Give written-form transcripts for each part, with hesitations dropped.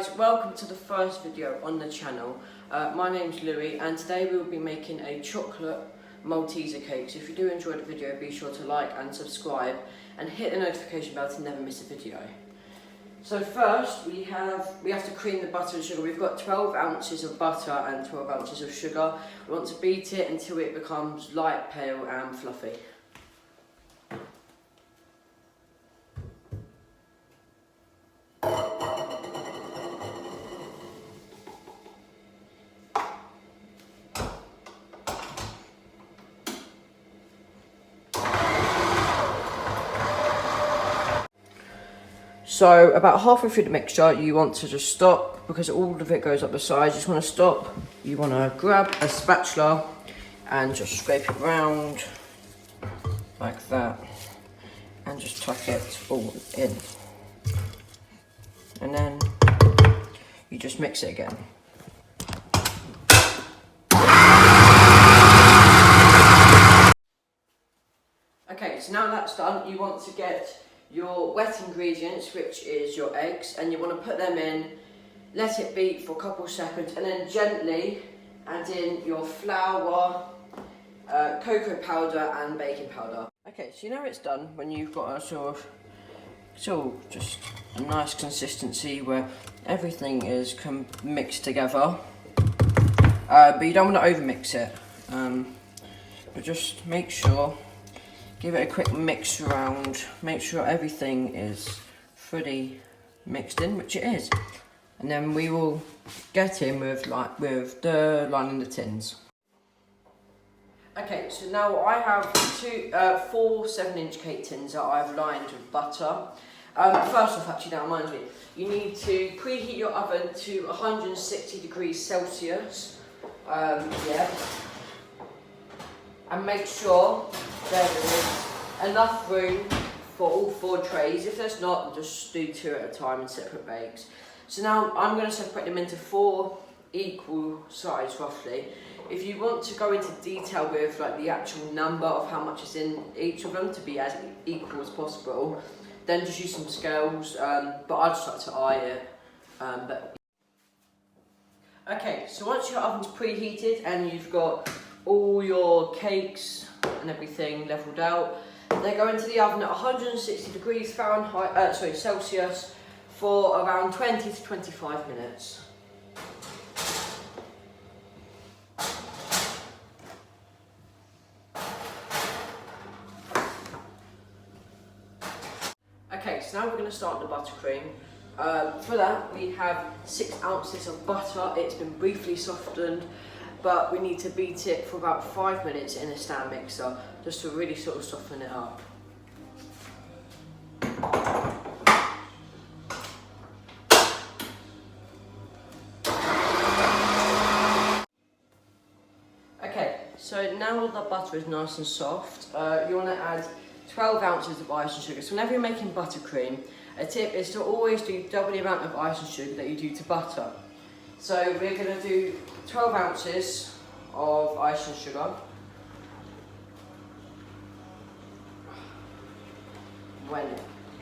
guys, welcome to the first video on the channel. My name's Louis and today we will be making a chocolate Malteser cake. So if you do enjoy the video, be sure to like and subscribe and hit the notification bell to never miss a video. So first we have to cream the butter and sugar. We've got 12 ounces of butter and 12 ounces of sugar. We want to beat it until it becomes light, pale and fluffy. So about halfway through the mixture, you want to just stop because all of it goes up the sides. You just want to stop. You want to grab a spatula and just scrape it round like that and just tuck it all in. And then you just mix it again. Okay, so now that's done, you want to get your wet ingredients, which is your eggs, and you want to put them in, let it beat for a couple of seconds, and then gently add in your flour, cocoa powder and baking powder. Okay, so you know it's done when you've got a sort of, just a nice consistency where everything is mixed together, but you don't want to overmix it, but just make sure. Give it a quick mix around, make sure everything is fully mixed in, which it is. And then we will get in with the lining the tins. Okay, so now I have four 7-inch cake tins that I've lined with butter. First off, actually that reminds me, you need to preheat your oven to 160 degrees Celsius. And make sure there is enough room for all 4 trays. If there's not, just do 2 at a time in separate bakes. So now I'm going to separate them into 4 equal size roughly. If you want to go into detail with like the actual number of how much is in each of them to be as equal as possible, then just use some scales, but I just like to eye it. Okay, so once your oven's preheated and you've got all your cakes and everything leveled out, they go into the oven at 160 degrees Celsius for around 20 to 25 minutes. Okay, so now we're going to start the buttercream. For that we have 6 ounces of butter. It's been briefly softened, but we need to beat it for about 5 minutes in a stand mixer just to really sort of soften it up. Okay, so now the butter is nice and soft, you want to add 12 ounces of ice and sugar. So whenever you're making buttercream, a tip is to always do double the amount of ice and sugar that you do to butter. So we're going to do 12 ounces of ice and sugar.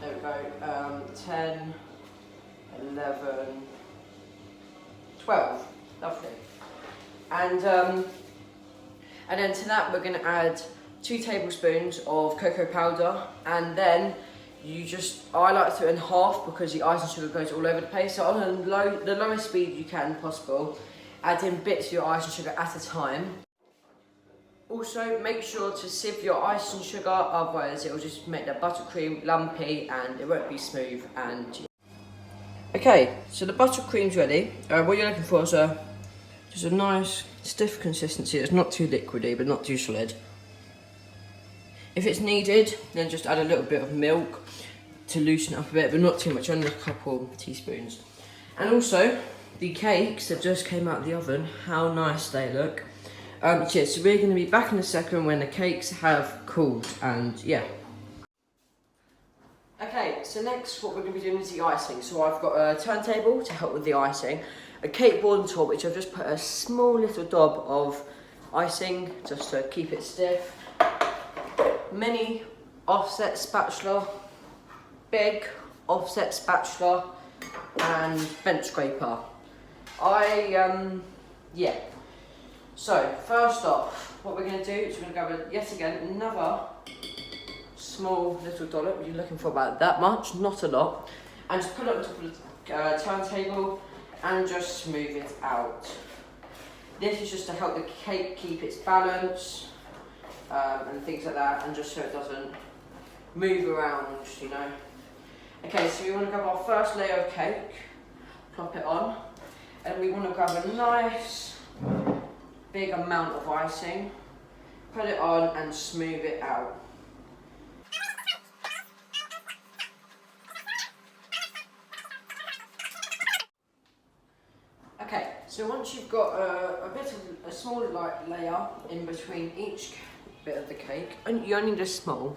There we go, 10, 11, 12, lovely. And then to that we're going to add 2 tablespoons of cocoa powder, and then I like to do it in half because the ice and sugar goes all over the place. So on the lowest speed you can possible, add in bits of your ice and sugar at a time. Also make sure to sieve your ice and sugar, otherwise it will just make the buttercream lumpy and it won't be smooth. Okay, so the buttercream's ready. What you're looking for is just a nice stiff consistency that's not too liquidy but not too solid. If it's needed, then just add a little bit of milk to loosen it up a bit, but not too much, only a couple teaspoons. And also, the cakes that just came out of the oven, how nice they look. So we're going to be back in a second when the cakes have cooled, and yeah. Okay, so next what we're going to be doing is the icing. So I've got a turntable to help with the icing, a cake board on top, which I've just put a small little dab of icing just to keep it stiff. Mini offset spatula, big offset spatula, and bench scraper. Yeah. So first off, what we're going to do is we're going to grab yet again another small little dollop. You're looking for about that much, not a lot, and just put it on top of the turntable and just smooth it out. This is just to help the cake keep its balance and things like that, and just so it doesn't move around, you know. Okay, so we want to grab our first layer of cake, plop it on, and we want to grab a nice big amount of icing, put it on and smooth it out. Okay, so once you've got a small layer in between each bit of the cake, and you only need a small,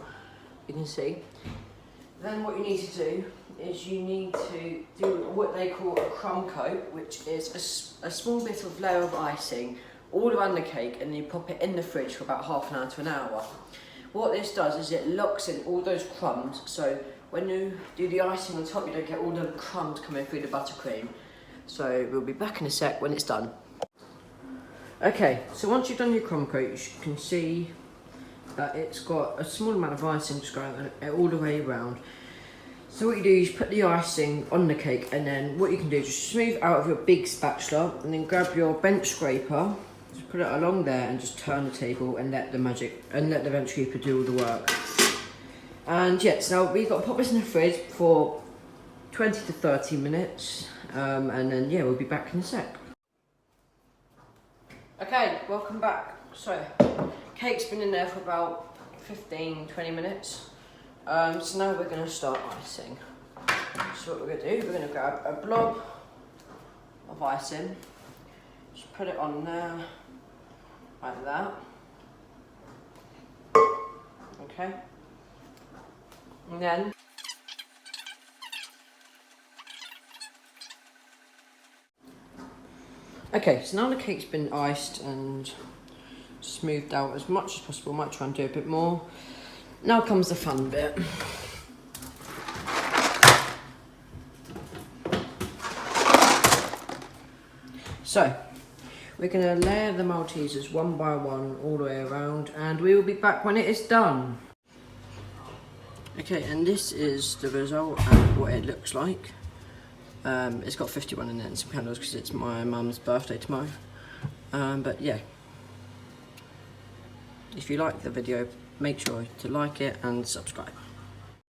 you can see, then what you need to do is you need to do what they call a crumb coat, which is a small bit of layer of icing all around the cake, and you pop it in the fridge for about half an hour to an hour. What this does is it locks in all those crumbs, so when you do the icing on top, you don't get all the crumbs coming through the buttercream. So we'll be back in a sec when it's done. Okay, so once you've done your crumb coat, you can see that it's got a small amount of icing just going all the way around. So what you do is put the icing on the cake, and then what you can do is just smooth out of your big spatula, and then grab your bench scraper, just put it along there and just turn the table and let the bench scraper do all the work. And yeah, so we've got to pop this in the fridge for 20 to 30 minutes. And then yeah, we'll be back in a sec. Okay, welcome back. So, cake's been in there for about 15-20 minutes. So now we're going to start icing. So what we're going to do, we're going to grab a blob of icing, just put it on there, like that. Okay. And then okay, so now the cake's been iced and smoothed out as much as possible. Might try and do a bit more. Now comes the fun bit. So, we're going to layer the Maltesers one by one all the way around, and we will be back when it is done. Okay, and this is the result and what it looks like. It's got 51 in it and some candles because it's my mum's birthday tomorrow. But yeah, if you like the video, make sure to like it and subscribe.